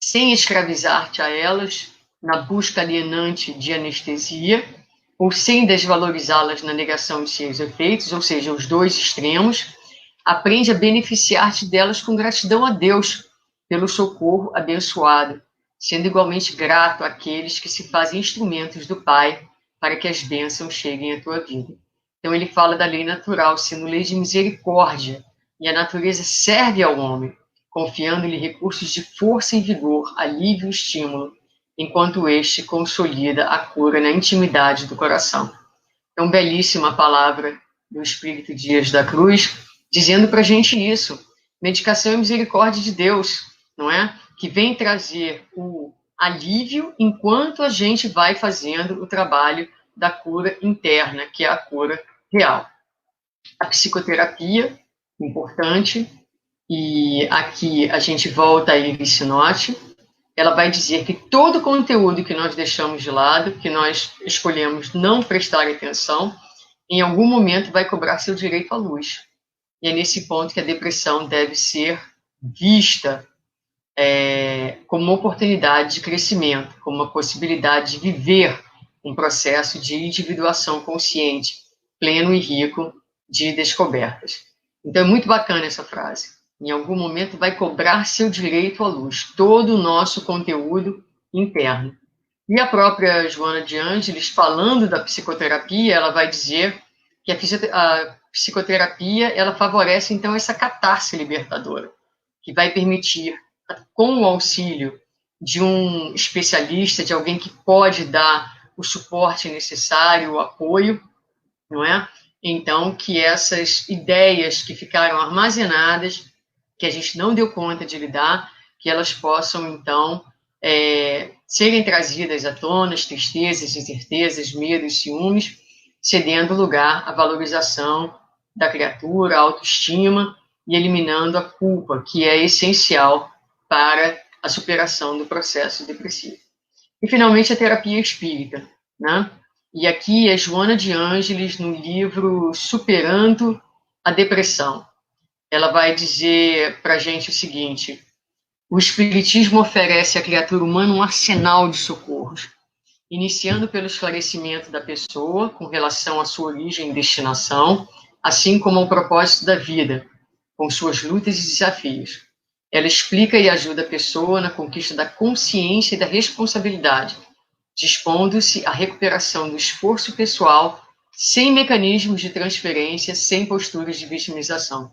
Sem escravizar-te a elas na busca alienante de anestesia, ou sem desvalorizá-las na negação de seus efeitos, ou seja, os dois extremos, aprende a beneficiar-te delas com gratidão a Deus pelo socorro abençoado, sendo igualmente grato àqueles que se fazem instrumentos do Pai para que as bênçãos cheguem à tua vida. Então ele fala da lei natural, sendo lei de misericórdia, e a natureza serve ao homem, confiando-lhe recursos de força e vigor, alívio e estímulo, enquanto este consolida a cura na intimidade do coração. Então, belíssima palavra do Espírito Dias da Cruz, dizendo para a gente isso. Medicação é misericórdia de Deus, não é? Que vem trazer o alívio enquanto a gente vai fazendo o trabalho da cura interna, que é a cura real. A psicoterapia, importante, e aqui a gente volta a Iris Sinotti, ela vai dizer que todo conteúdo que nós deixamos de lado, que nós escolhemos não prestar atenção, em algum momento vai cobrar seu direito à luz. E é nesse ponto que a depressão deve ser vista como uma oportunidade de crescimento, como uma possibilidade de viver um processo de individuação consciente, pleno e rico de descobertas. Então é muito bacana essa frase. Em algum momento vai cobrar seu direito à luz, todo o nosso conteúdo interno. E a própria Joana de Ângeles, falando da psicoterapia, ela vai dizer que a psicoterapia ela favorece, então, essa catarse libertadora, que vai permitir, com o auxílio de um especialista, de alguém que pode dar o suporte necessário, o apoio, não é? Então, que essas ideias que ficaram armazenadas, que a gente não deu conta de lidar, que elas possam, então, serem trazidas à tona, as tristezas, incertezas, medos, ciúmes, cedendo lugar à valorização da criatura, à autoestima e eliminando a culpa, que é essencial para a superação do processo depressivo. E, finalmente, a terapia espírita, né? E aqui é Joana de Ângeles, no livro Superando a Depressão. Ela vai dizer para a gente o seguinte: o Espiritismo oferece à criatura humana um arsenal de socorros, iniciando pelo esclarecimento da pessoa com relação à sua origem e destinação, assim como ao propósito da vida, com suas lutas e desafios. Ela explica e ajuda a pessoa na conquista da consciência e da responsabilidade, dispondo-se à recuperação do esforço pessoal, sem mecanismos de transferência, sem posturas de vitimização.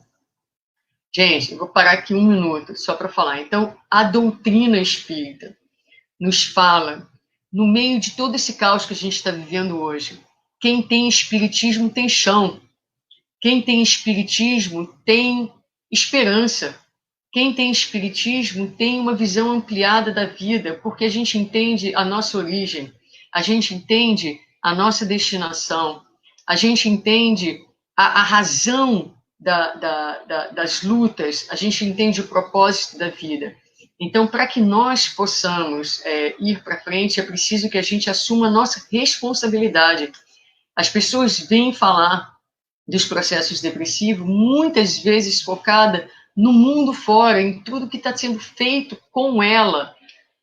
Gente, eu vou parar aqui um minuto só para falar. Então, a doutrina espírita nos fala, no meio de todo esse caos que a gente está vivendo hoje, quem tem espiritismo tem chão. Quem tem espiritismo tem esperança. Quem tem espiritismo tem uma visão ampliada da vida, porque a gente entende a nossa origem, a gente entende a nossa destinação, a gente entende a razão das lutas, a gente entende o propósito da vida. Então, para que nós possamos ir para frente, é preciso que a gente assuma a nossa responsabilidade. As pessoas vêm falar dos processos depressivos, muitas vezes focada no mundo fora, em tudo que está sendo feito com ela,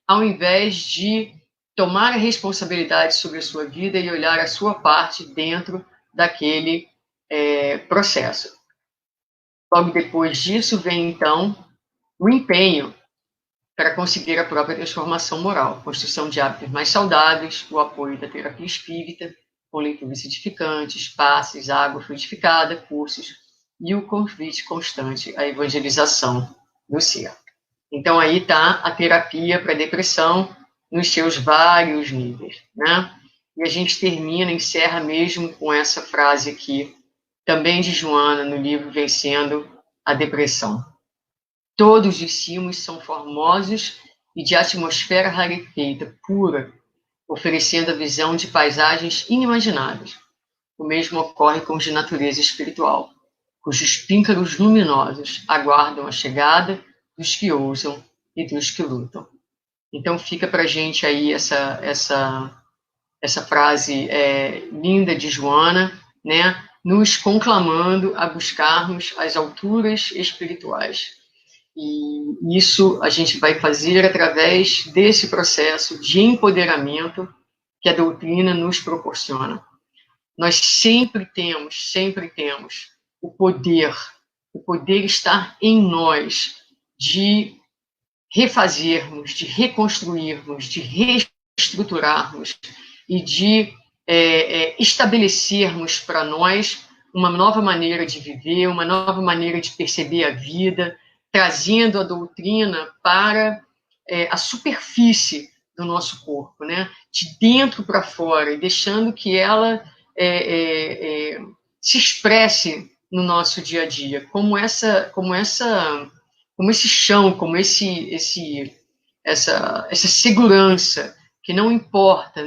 ao invés de tomar a responsabilidade sobre a sua vida e olhar a sua parte dentro daquele processo. Logo depois disso vem, então, o empenho para conseguir a própria transformação moral, construção de hábitos mais saudáveis, o apoio da terapia espírita, com leituras edificantes, passes, água fluidificada, cursos e o convite constante à evangelização do ser. Então, aí está a terapia para depressão nos seus vários níveis, né? E a gente encerra mesmo com essa frase aqui, também de Joana, no livro Vencendo a Depressão. Todos os cimos são formosos e de atmosfera rarefeita, pura, oferecendo a visão de paisagens inimagináveis. o mesmo ocorre com os de natureza espiritual, cujos píncaros luminosos aguardam a chegada dos que ousam e dos que lutam. Então fica para a gente aí essa frase linda de Joana, né, nos conclamando a buscarmos as alturas espirituais. E isso a gente vai fazer através desse processo de empoderamento que a doutrina nos proporciona. Nós sempre temos o poder está em nós de refazermos, de reconstruirmos, de reestruturarmos e de estabelecermos para nós uma nova maneira de viver, uma nova maneira de perceber a vida, trazendo a doutrina para a superfície do nosso corpo, né? De dentro para fora, e deixando que ela se expresse no nosso dia a dia, como esse chão, como essa segurança, que não importa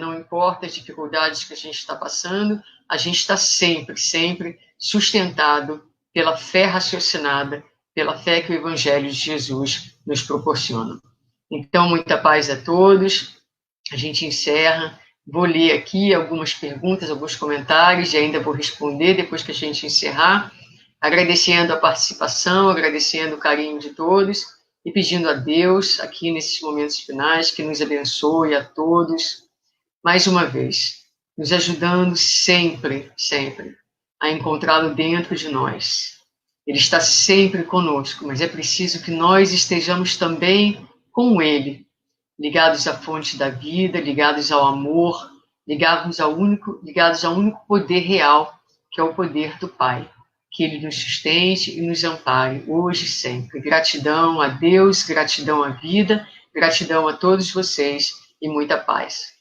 as dificuldades que a gente está passando, a gente está sempre sustentado pela fé raciocinada, pela fé que o Evangelho de Jesus nos proporciona. Então, muita paz a todos. A gente encerra. Vou ler aqui algumas perguntas, alguns comentários, e ainda vou responder depois que a gente encerrar, agradecendo a participação, agradecendo o carinho de todos e pedindo a Deus, aqui nesses momentos finais, que nos abençoe a todos, mais uma vez, nos ajudando sempre a encontrá-lo dentro de nós. Ele está sempre conosco, mas é preciso que nós estejamos também com Ele, ligados à fonte da vida, ligados ao amor, ligados ao único poder real, que é o poder do Pai. Que Ele nos sustente e nos ampare, hoje e sempre. Gratidão a Deus, gratidão à vida, gratidão a todos vocês e muita paz.